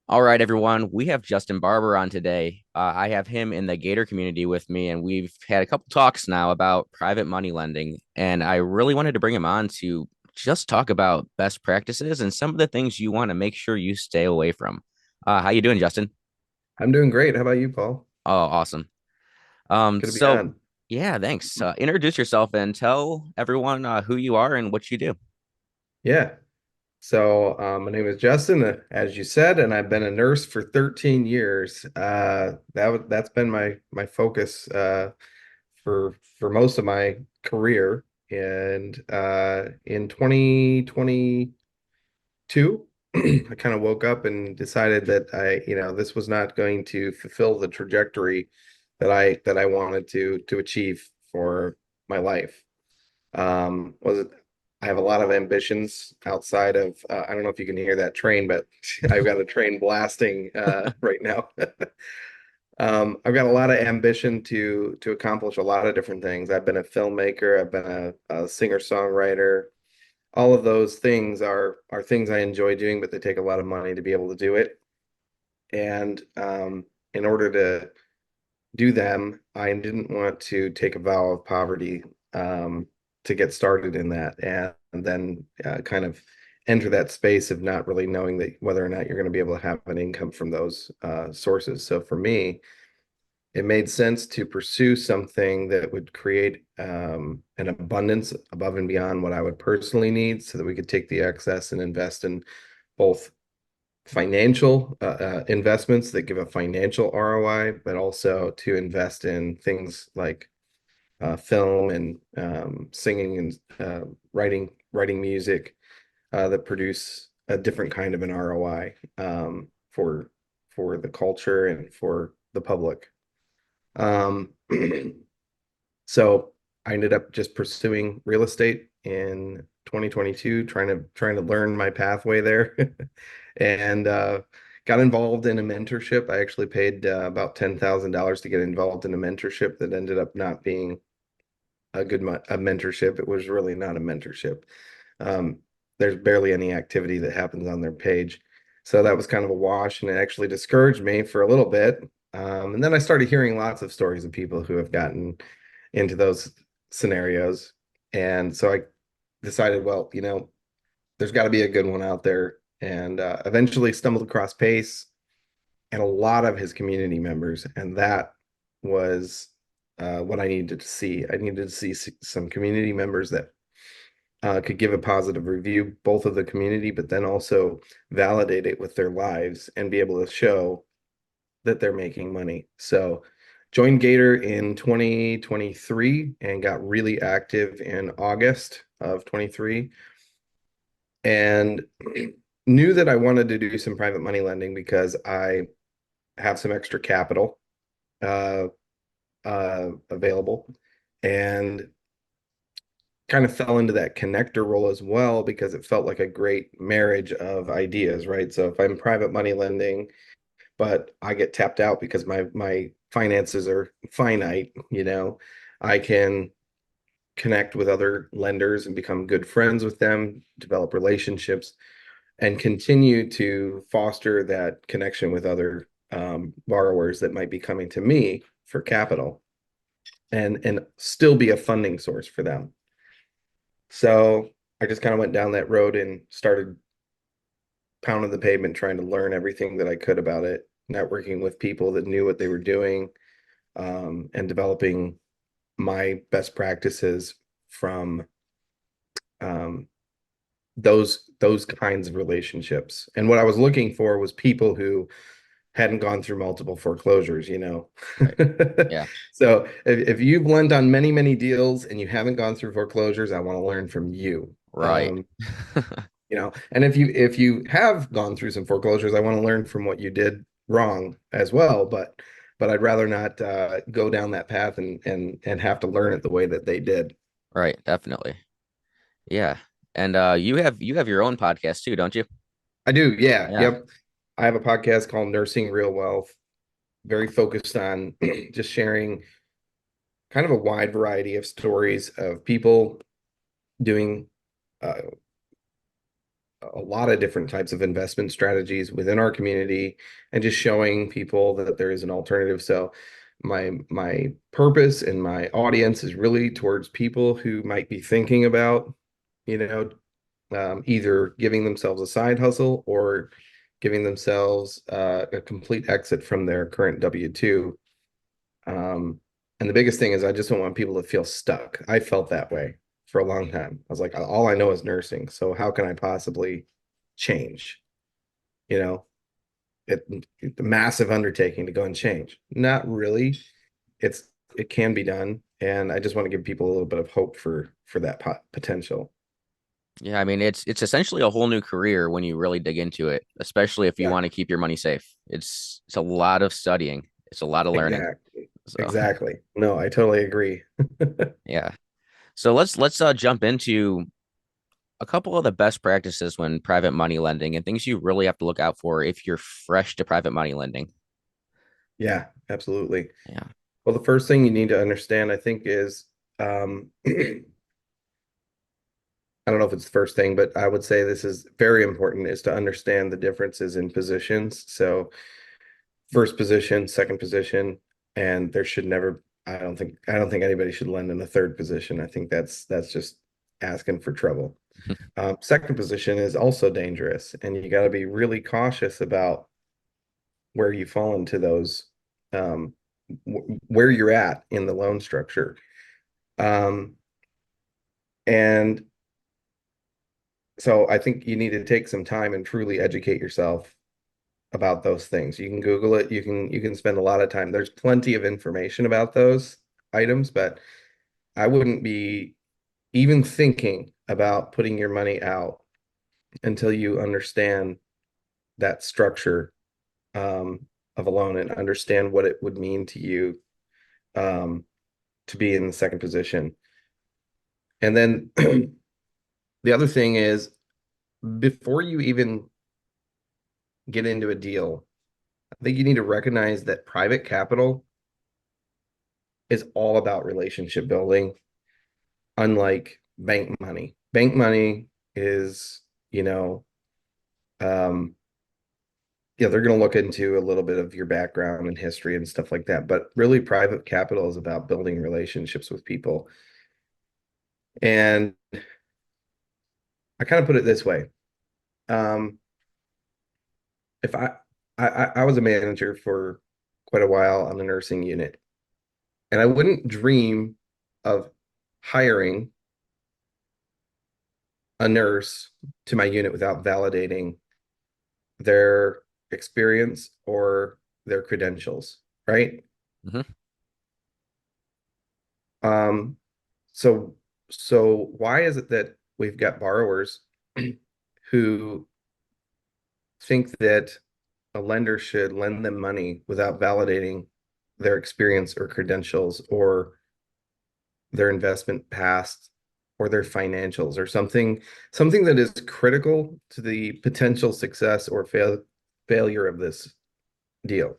All right, everyone. We have Justin Barber on today. I have him in the Gator community with me, and we've had a couple talks now about private money lending. And I really wanted to bring him on to just talk about best practices and some of the things you want to make sure you stay away from. How you doing, Justin? I'm doing great. How about you, Paul? Oh, awesome. Good to be So on. yeah, thanks. Introduce yourself and tell everyone who you are and what you do. Yeah. My name is Justin, as you said, and I've been a nurse for 13 years. That's been my focus for most of my career. And in 2022, I kind of woke up and decided that this was not going to fulfill the trajectory that I wanted to achieve for my life. Was it I have a lot of ambitions outside of I don't know if you can hear that train, but I've got a train blasting right now. I've got a lot of ambition to accomplish a lot of different things. I've been a filmmaker, I've been a singer-songwriter. All of those things are things I enjoy doing, but they take a lot of money to be able to do it. And in order to do them, I didn't want to take a vow of poverty to get started in that, and then kind of enter that space of not really knowing that whether or not you're going to be able to have an income from those sources. So for me, it made sense to pursue something that would create an abundance above and beyond what I would personally need so that we could take the excess and invest in both financial investments that give a financial ROI, but also to invest in things like film and singing and writing music that produce a different kind of an ROI for the culture and for the public. Um, so I ended up just pursuing real estate in 2022, trying to learn my pathway there, and got involved in a mentorship. I actually paid about $10,000 to get involved in a mentorship that ended up not being a mentorship. It was really not a mentorship. Um, there's barely any activity that happens on their page. So that was kind of a wash, and it actually discouraged me for a little bit. And then I started hearing lots of stories of people who have gotten into those scenarios. And so I decided, well, there's got to be a good one out there. And eventually stumbled across Pace and a lot of his community members. And that was what I needed to see. I needed to see some community members that could give a positive review, both of the community, but then also validate it with their lives and be able to show that they're making money. So joined Gator in 2023 and got really active in August of 23 and knew that I wanted to do some private money lending because I have some extra capital uh, available and kind of fell into that connector role as well because it felt like a great marriage of ideas, right? So if I'm private money lending, but I get tapped out because my finances are finite, I can connect with other lenders and become good friends with them, develop relationships, and continue to foster that connection with other borrowers that might be coming to me for capital and still be a funding source for them. So I just kind of went down that road and started pounding the pavement, trying to learn everything that I could about it, networking with people that knew what they were doing, and developing my best practices from um, those kinds of relationships. And what I was looking for was people who hadn't gone through multiple foreclosures. Right. Yeah. So if you've lent on many, many deals and you haven't gone through foreclosures, I want to learn from you. Right. And if you have gone through some foreclosures, I want to learn from what you did wrong as well. But I'd rather not go down that path and have to learn it the way that they did. Right. Definitely. Yeah. And you have your own podcast too, don't you? I do, yeah, Yeah. yep. I have a podcast called Nursing Real Wealth, very focused on just sharing kind of a wide variety of stories of people doing uh, a lot of different types of investment strategies within our community and just showing people that there is an alternative. So my purpose and my audience is really towards people who might be thinking about, you know, either giving themselves a side hustle or giving themselves a complete exit from their current W-2. And the biggest thing is I just don't want people to feel stuck. I felt that way for a long time. I was like, all I know is nursing. So how can I possibly change? You know, it's a massive undertaking to go and change. Not really. It's it can be done, and I just want to give people a little bit of hope for that potential. Yeah, I mean it's essentially a whole new career when you really dig into it, especially if you Yeah, want to keep your money safe. It's a lot of studying. It's a lot of learning. exactly. So, Exactly. No, I totally agree. yeah. So let's jump into a couple of the best practices when private money lending and things you really have to look out for if you're fresh to private money lending. Yeah, absolutely. Yeah. Well, the first thing you need to understand, I think, is I don't know if it's the first thing, but I would say this is very important, is to understand the differences in positions. So first position, second position, and there should never, I don't think anybody should lend in a third position. I think that's just asking for trouble. Second position is also dangerous, and you got to be really cautious about where you fall into those, um, where you're at in the loan structure. Um, and so I think you need to take some time and truly educate yourself about those things. You can Google it, you can spend a lot of time. There's plenty of information about those items, but I wouldn't be even thinking about putting your money out until you understand that structure of a loan and understand what it would mean to you um, to be in the second position. And then the other thing is before you even get into a deal, I think you need to recognize that private capital is all about relationship building, unlike bank money. Bank money is, you know, um, yeah, they're going to look into a little bit of your background and history and stuff like that. But really, private capital is about building relationships with people. And I kind of put it this way. Um, if I was a manager for quite a while on the nursing unit, and I wouldn't dream of hiring a nurse to my unit without validating their experience or their credentials, right? Hmm. Um, so so why is it that we've got borrowers who think that a lender should lend them money without validating their experience or credentials or their investment past or their financials or something that is critical to the potential success or failure of this deal.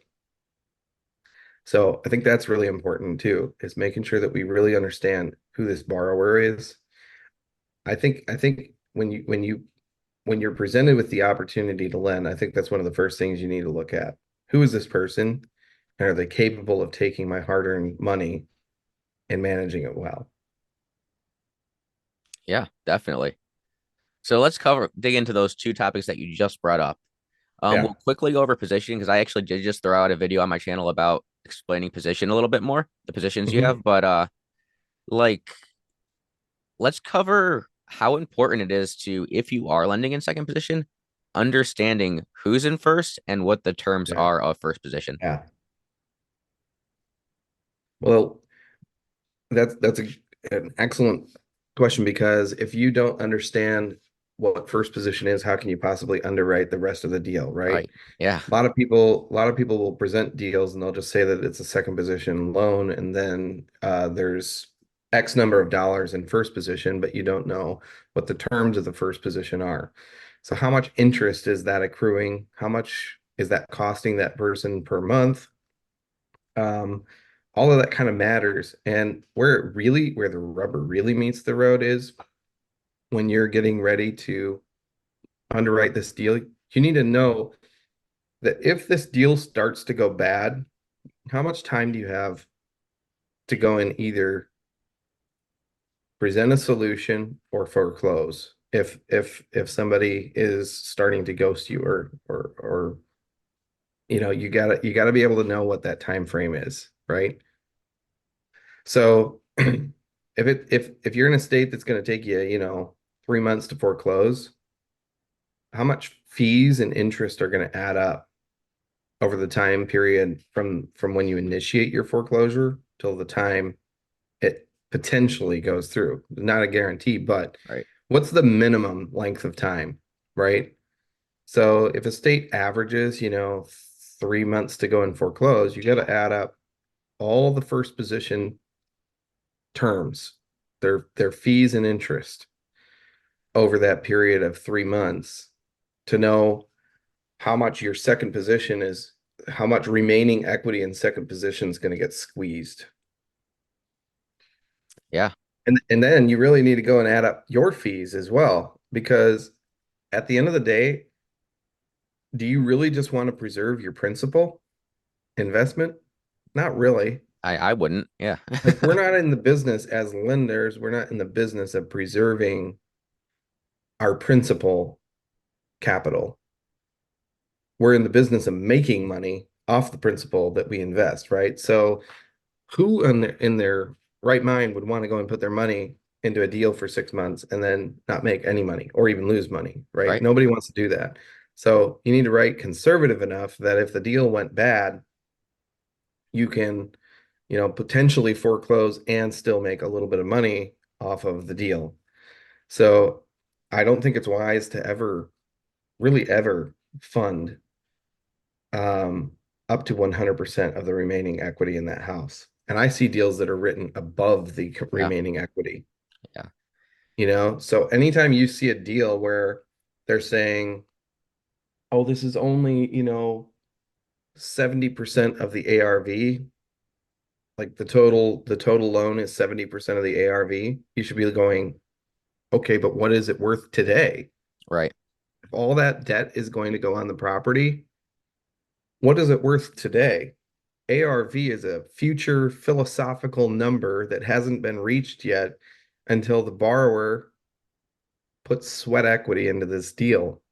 So I think that's really important too, is making sure that we really understand who this borrower is. I think when you're presented with the opportunity to lend, I think that's one of the first things you need to look at. Who is this person? And are they capable of taking my hard-earned money and managing it well? Yeah, definitely. So dig into those two topics that you just brought up. Yeah. We'll quickly go over positioning because I actually did just throw out a video on my channel about explaining position a little bit more, the positions you Mhm. have. But like let's cover how important it is to, if you are lending in second position, understanding who's in first and what the terms Yeah. are of first position. Yeah. Well, that's an excellent question because if you don't understand what first position is, how can you possibly underwrite the rest of the deal, right? Right. Yeah. A lot of people will present deals and they'll just say that it's a second position loan, and then there's X number of dollars in first position, but you don't know what the terms of the first position are. So how much interest is that accruing? How much is that costing that person per month? Um, all of that kind of matters. And where the rubber really meets the road is when you're getting ready to underwrite this deal, you need to know that if this deal starts to go bad, how much time do you have to go and either present a solution or foreclose if somebody is starting to ghost you or you gotta be able to know what that time frame is, right? So if you're in a state that's going to take you, 3 months to foreclose, how much fees and interest are going to add up over the time period from when you initiate your foreclosure till the time it potentially goes through? Not a guarantee, but Right. what's the minimum length of time, right? So if a state averages, 3 months to go and foreclose, you got to add up all the first position terms, their fees and interest over that period of 3 months to know how much your second position is, how much remaining equity in second position is going to get squeezed. Yeah. And then you really need to go and add up your fees as well, because at the end of the day, do you really just want to preserve your principal investment? Not really. I wouldn't. Yeah. Like, we're not in the business as lenders, we're not in the business of preserving our principal capital. We're in the business of making money off the principal that we invest, right? So who in their right mind would want to go and put their money into a deal for 6 months and then not make any money or even lose money, right? Right. Nobody wants to do that. So you need to write conservative enough that if the deal went bad, you can, potentially foreclose and still make a little bit of money off of the deal. So I don't think it's wise to ever, really ever fund um, up to 100% of the remaining equity in that house. And I see deals that are written above the Yeah. remaining equity, Yeah. So anytime you see a deal where they're saying, oh, this is only, 70% of the ARV, like the total loan is 70% of the ARV, you should be going, okay, but what is it worth today? Right. If all that debt is going to go on the property, what is it worth today? ARV is a future philosophical number that hasn't been reached yet until the borrower puts sweat equity into this deal.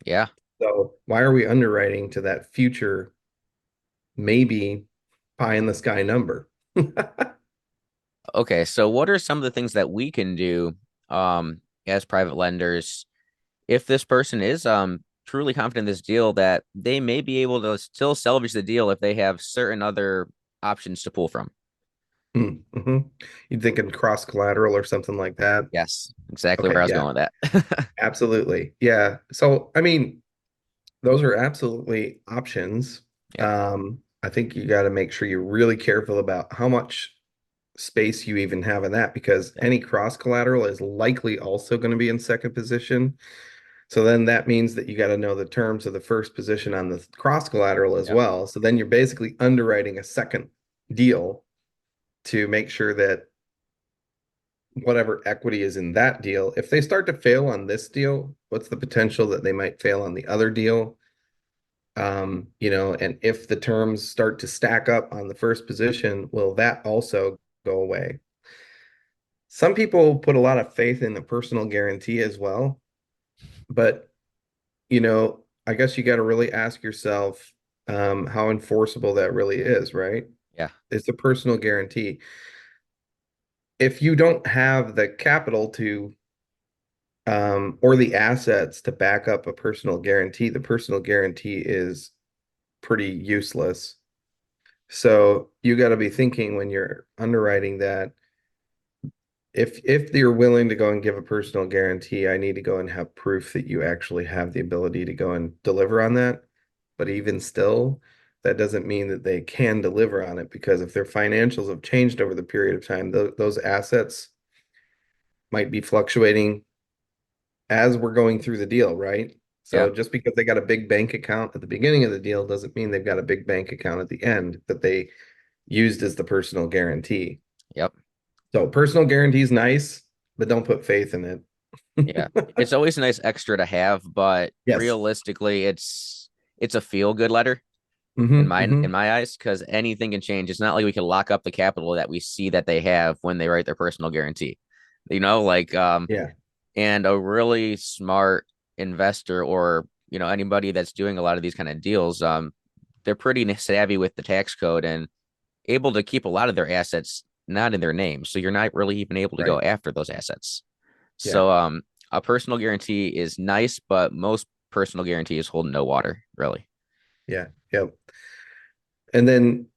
Yeah. So why are we underwriting to that future, maybe pie in the sky number? Okay. So what are some of the things that we can do as private lenders if this person is truly confident in this deal that they may be able to still salvage the deal if they have certain other options to pull from? Mm-hmm. You'd thinking cross collateral or something like that. Yes, exactly where Okay, I was yeah, going with that. absolutely. Yeah. So, I mean, those are absolutely options. Yep. I think you got to make sure you're really careful about how much space you even have in that, because Yep. any cross collateral is likely also going to be in second position. So then that means that you got to know the terms of the first position on the cross collateral as Yep. well. So then you're basically underwriting a second deal to make sure that whatever equity is in that deal, if they start to fail on this deal, what's the potential that they might fail on the other deal? And if the terms start to stack up on the first position, will that also go away? Some people put a lot of faith in the personal guarantee as well, but I guess you got to really ask yourself how enforceable that really is, right? Yeah. It's a personal guarantee. If you don't have the capital to or the assets to back up a personal guarantee, the personal guarantee is pretty useless. So you got to be thinking when you're underwriting that if you're willing to go and give a personal guarantee, I need to go and have proof that you actually have the ability to go and deliver on that. But even still, that doesn't mean that they can deliver on it, because if their financials have changed over the period of time, those assets might be fluctuating as we're going through the deal, right? Yeah. So just because they got a big bank account at the beginning of the deal doesn't mean they've got a big bank account at the end that they used as the personal guarantee. Yep. So personal guarantee is nice, but don't put faith in it. Yeah. It's always a nice extra to have, but Yes. realistically, it's a feel good letter in Hmm. my eyes, because anything can change. It's not like we can lock up the capital that we see that they have when they write their personal guarantee. Like Yeah. and a really smart investor, or anybody that's doing a lot of these kind of deals, they're pretty savvy with the tax code and able to keep a lot of their assets not in their name. So you're not really even able to go Right. after those assets. Yeah. So a personal guarantee is nice, but most personal guarantees hold no water, really. Yeah. Yep. And then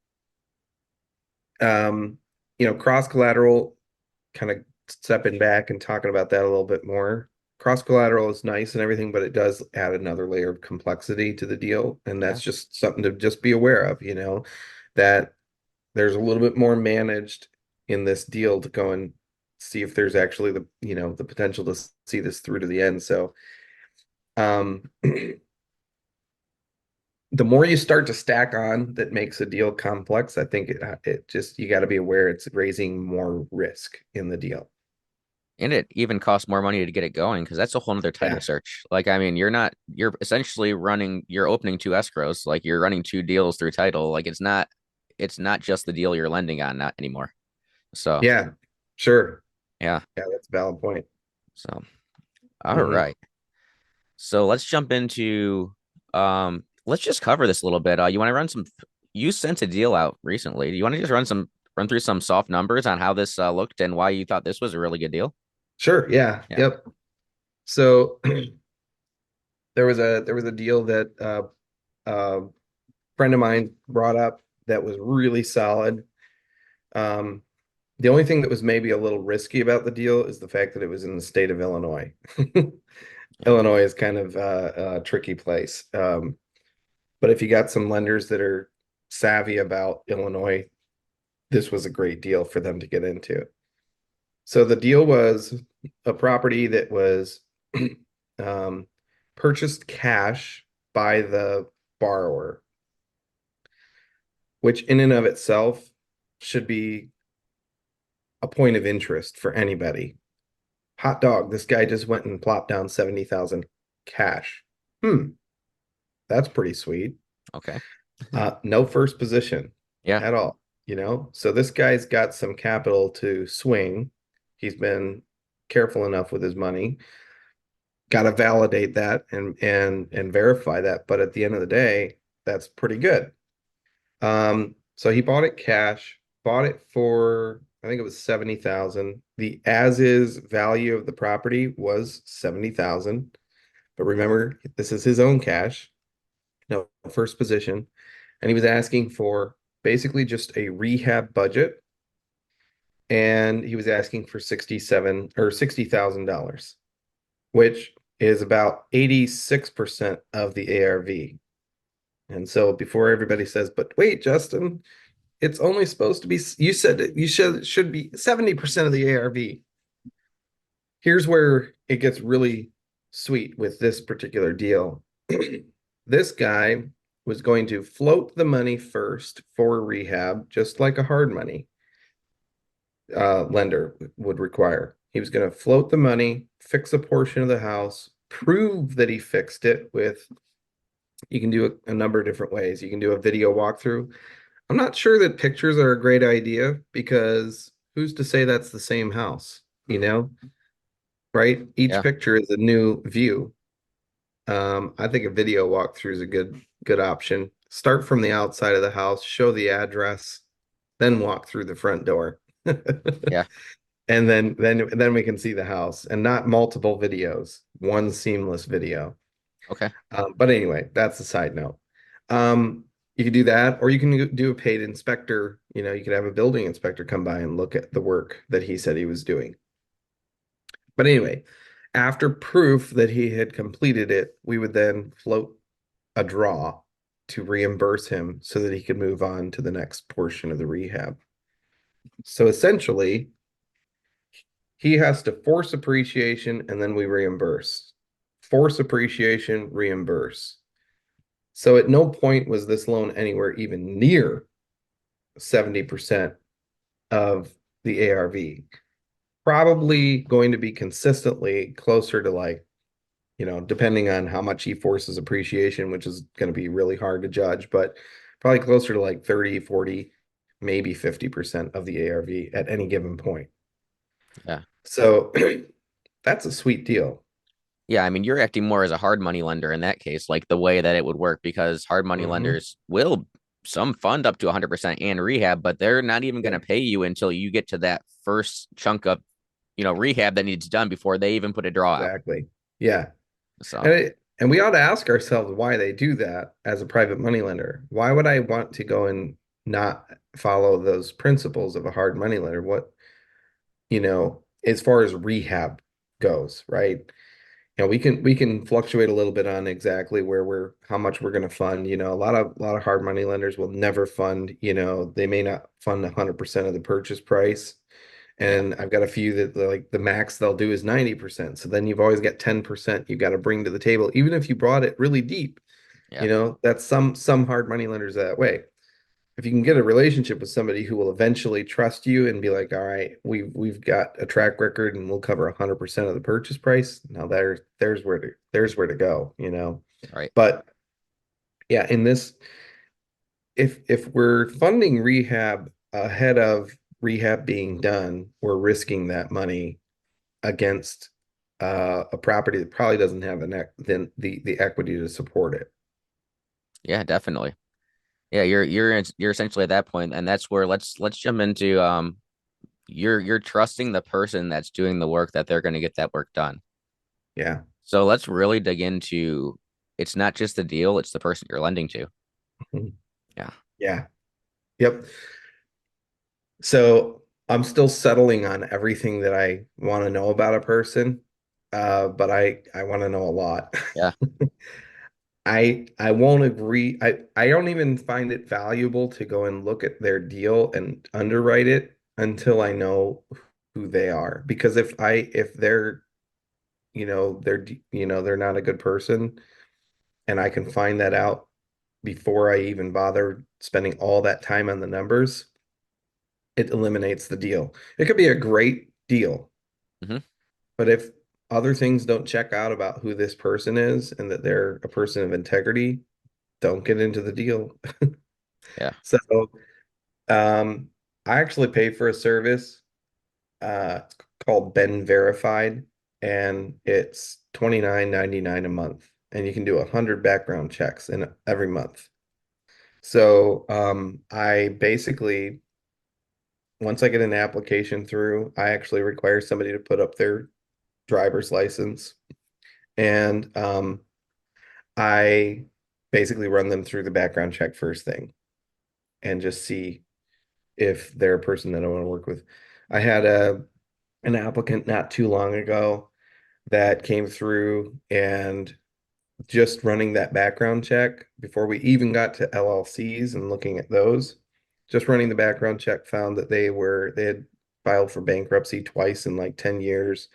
um, cross collateral, kind of stepping back and talking about that a little bit more. Cross collateral is nice and everything, but it does add another layer of complexity to the deal. And Yeah. that's just something to just be aware of, that there's a little bit more managed in this deal to go and see if there's actually the potential to see this through to the end. So the more you start to stack on that makes a deal complex, I think it just you got to be aware it's raising more risk in the deal. And it even costs more money to get it going, because that's a whole other title Yeah. search. Like, I mean, you're essentially you're opening two escrows, like you're running two deals through title. Like it's not just the deal you're lending on, not anymore. So, Yeah. Sure. yeah. Yeah, that's a valid point. So, all Hmm. right. So let's jump into let's just cover this a little bit. You want to run some you sent a deal out recently. Do you want to just run through some soft numbers on how this looked and why you thought this was a really good deal? Sure. Yeah. Yeah. Yep. So there was a deal that a friend of mine brought up that was really solid. Um, the only thing that was maybe a little risky about the deal is the fact that it was in the state of Illinois. Yeah. Illinois is kind of a tricky place. But if you got some lenders that are savvy about Illinois, this was a great deal for them to get into. So the deal was a property that was um, purchased cash by the borrower, which in and of itself should be a point of interest for anybody. Hot dog, this guy just went and plopped down 70,000 cash. Hmm, that's pretty sweet. Okay. No first position Yeah. at all. So this guy's got some capital to swing. He's been careful enough with his money. Got to validate that and verify that. But at the end of the day, that's pretty good. So he bought it cash, bought it for I think it was 70,000. The as is value of the property was 70,000. But remember, this is his own cash, no first position. And he was asking for basically just a rehab budget. And he was asking for 67 or $60,000, which is about 86% of the ARV. And so before everybody says, but wait, Justin, it's only supposed to be, you said you should be 70% of the ARV. Here's where it gets really sweet with this particular deal. This guy was going to float the money first for rehab, just like a hard money lender would require. He was going to float the money, fix a portion of the house, prove that he fixed it with, you can do a number of different ways. You can do a video walkthrough. I'm not sure that pictures are a great idea because who's to say that's the same house, right? Each Yeah. picture is a new view. I think a video walkthrough is a good option. Start from the outside of the house, show the address, then walk through the front door. Yeah. And then we can see the house and not multiple videos, one seamless video. Okay. But anyway, that's a side note. You could do that, or you can do a paid inspector. You could have a building inspector come by and look at the work that he said he was doing. But anyway, after proof that he had completed it, we would then float a draw to reimburse him so that he could move on to the next portion of the rehab. So essentially, he has to force appreciation and then we reimburse. Force appreciation, reimburse. So at no point was this loan anywhere even near 70% of the ARV. probably going to be consistently closer to like, depending on how much he forces appreciation, which is going to be really hard to judge, but probably closer to like 30, 40, maybe 50% of the ARV at any given point. Yeah. So that's a sweet deal. Yeah, I mean, you're acting more as a hard money lender in that case, like the way that it would work, because hard money Hmm. lenders will some fund up to 100% and rehab, but they're not even going to Yep, pay you until you get to that first chunk of, rehab that needs done before they even put a draw out. exactly. Yeah. So, And we ought to ask ourselves why they do that as a private money lender. Why would I want to go and not follow those principles of a hard money lender? As far as rehab goes, right? We can fluctuate a little bit on exactly how much we're going to fund. A lot of hard money lenders will never fund, they may not fund 100% of the purchase price. yeah, And I've got a few that like the max they'll do is 90%. So then you've always got 10% you got to bring to the table, even if you brought it really deep. yeah, That's some hard money lenders that way. If you can get a relationship with somebody who will eventually trust you and be like, all right, we've got a track record and we'll cover 100% of the purchase price. Now there's where to go. right. But yeah, in this, if we're funding rehab ahead of rehab being done, we're risking that money against a property that probably doesn't have then the equity to support it. Yeah, definitely. Yeah, you're essentially at that point, and that's where let's jump into you're trusting the person that's doing the work that they're going to get that work done. Yeah. So let's really dig into it's not just the deal, it's the person you're lending to. Mhm. Yeah. Yeah. Yep. So I'm still settling on everything that I want to know about a person, but I want to know a lot. Yeah. I won't agree. I don't even find it valuable to go and look at their deal and underwrite it until I know who they are. Because if they're they're not a good person, and I can find that out before I even bother spending all that time on the numbers, it eliminates the deal. It could be a great deal, Hmm. but if other things don't check out about who this person is and that they're a person of integrity, don't get into the deal. Yeah. So, I actually pay for a service it's called Ben Verified, and it's 29.99 a month, and you can do 100 background checks in every month. So, I basically once I get an application through, I actually require somebody to put up their driver's license, and I basically run them through the background check first thing and just see if they're a person that I want to work with. I had an applicant not too long ago that came through, and just running that background check before we even got to LLCs and looking at those, just running the background check found that they had filed for bankruptcy twice in like 10 years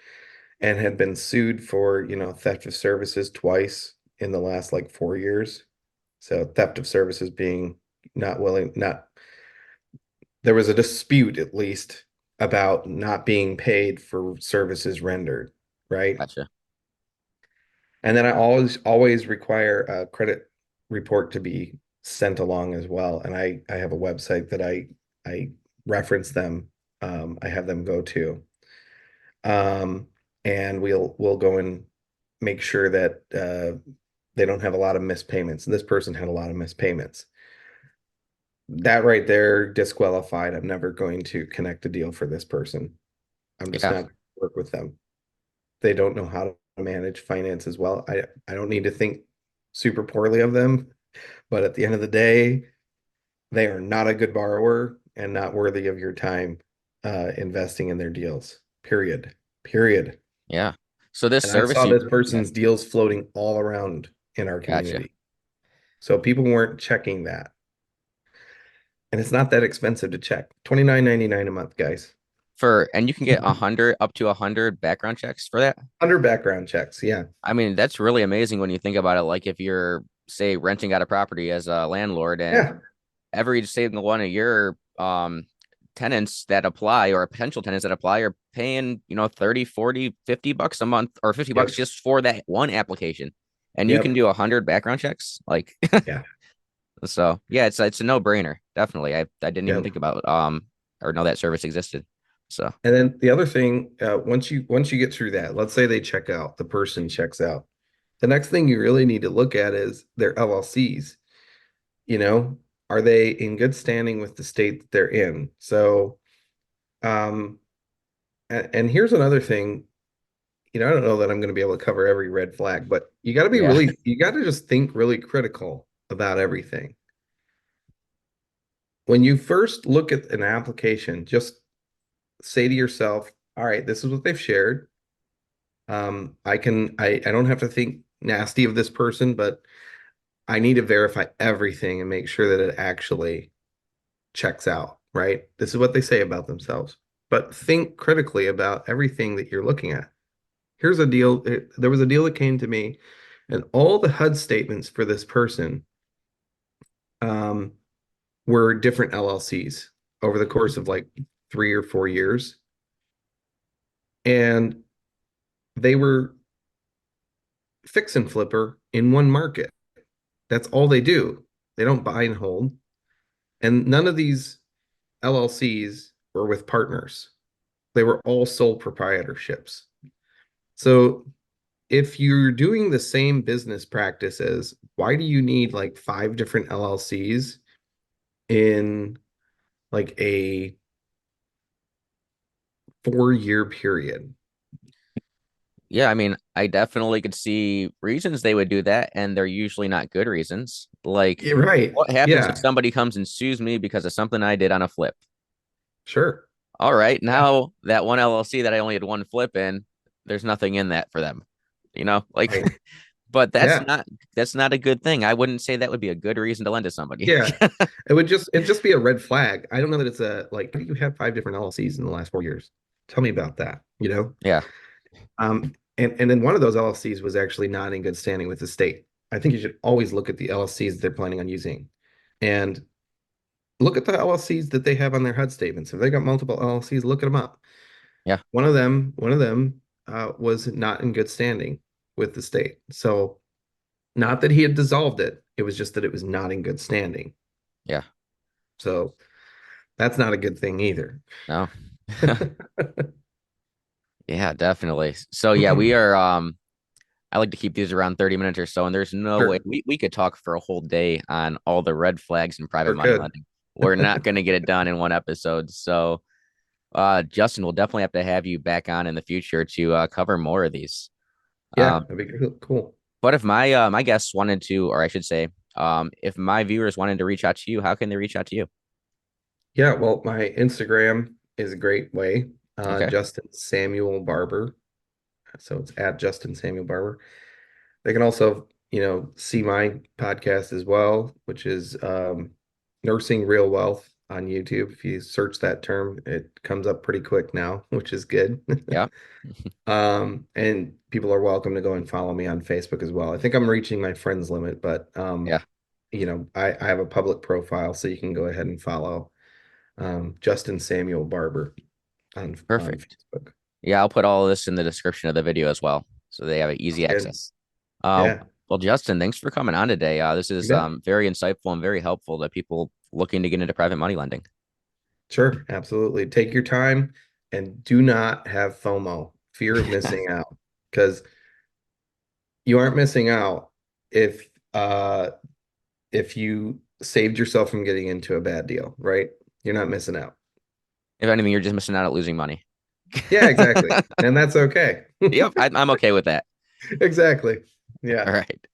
and had been sued for, theft of services twice in the last like 4 years. So theft of services being not willing, not there was a dispute at least about not being paid for services rendered, right? Gotcha. And then I always require a credit report to be sent along as well. And I have a website that I reference them. I have them go to. Um, and we'll go and make sure that they don't have a lot of missed payments. And this person had a lot of missed payments. That right there, disqualified. I'm never going to connect a deal for this person. I'm just Yeah. not going to work with them. They don't know how to manage finance as well. I don't need to think super poorly of them, but at the end of the day, they are not a good borrower and not worthy of your time investing in their deals. Period. Period. Yeah. So this And I service saw you this person's deals floating all around in our gotcha. community. So people weren't checking that. And it's not that expensive to check. 29.99 a month, guys. And you can get 100 up to 100 background checks for that. Under background checks. Yeah. I mean, that's really amazing when you think about it. Like if you're, say, renting out a property as a landlord and Yeah. every single one of your tenants that apply or potential tenants that apply are paying, 30, 40, $50 a month or $50 Yep. just for that one application. And you can Yep. do 100 background checks. Like, Yeah. so yeah, it's a no-brainer. Definitely. I didn't even Yep. think about or know that service existed. So And then the other thing, once you get through that, let's say they check out, the person checks out. The next thing you really need to look at is their LLCs. You know, are they in good standing with the state that they're in? So, um, and here's another thing. I don't know that I'm going to be able to cover every red flag, but yeah. you got to just think really critical about everything. When you first look at an application, just say to yourself, all right, this is what they've shared. I don't have to think nasty of this person, but I need to verify everything and make sure that it actually checks out, right? This is what they say about themselves. But think critically about everything that you're looking at. Here's a deal. There was a deal that came to me, and all the HUD statements for this person um, were different LLCs over the course of like 3 or 4 years. And they were fix and flipper in one market. That's all they do. They don't buy and hold. And none of these LLCs were with partners. They were all sole proprietorships. So if you're doing the same business practices, why do you need like five different LLCs in like a 4 year period? Yeah, I mean, I definitely could see reasons they would do that, and they're usually not good reasons. Like, Yeah, right. what happens if Yeah, somebody comes and sues me because of something I did on a flip? sure. All right, Yeah, now that one LLC that I only had one flip in, there's nothing in that for them. Like, right. but Yeah, that's not a good thing. I wouldn't say that would be a good reason to lend to somebody. yeah. It'd just be a red flag. I don't know that it's a like, how do you have five different LLCs in the last 4 years? Tell me about that, you know? Yeah, And then one of those LLCs was actually not in good standing with the state. I think you should always look at the LLCs that they're planning on using and look at the LLCs that they have on their HUD statements. If they got multiple LLCs, look at them up. yeah, One of them was not in good standing with the state. So not that he had dissolved it, it was just that it was not in good standing. yeah. So that's not a good thing either. No. Yeah, definitely. So yeah, we are I like to keep these around 30 minutes or so, and there's no way Sure, we could talk for a whole day on all the red flags in private sure money could. lending. We're not going to get it done in one episode. So, Justin, we'll definitely have to have you back on in the future to cover more of these. Yeah, Um, that'd be cool. but if my guests wanted to, or I should say, if my viewers wanted to reach out to you, how can they reach out to you? Yeah, well, my Instagram is a great way. Okay. Justin Samuel Barber. So it's at Justin Samuel Barber. They can also, see my podcast as well, which is Nursing Real Wealth on YouTube. If you search that term, it comes up pretty quick now, which is good. Yeah. And people are welcome to go and follow me on Facebook as well. I think I'm reaching my friends limit, but Yeah. I have a public profile, so you can go ahead and follow Justin Samuel Barber on Perfect. Facebook. Yeah, I'll put all of this in the description of the video as well, so they have Sounds easy good. access. Yeah, Well, Justin, thanks for coming on today. This you is bet. very insightful and very helpful to people looking to get into private money lending. Sure, absolutely. Take your time and do not have FOMO, fear of missing out, because you aren't missing out if if you saved yourself from getting into a bad deal, right? You're not missing out. If anything, you're just missing out at losing money. Yeah, exactly. And that's okay. Yep, I'm okay with that. Exactly. All Yeah. right.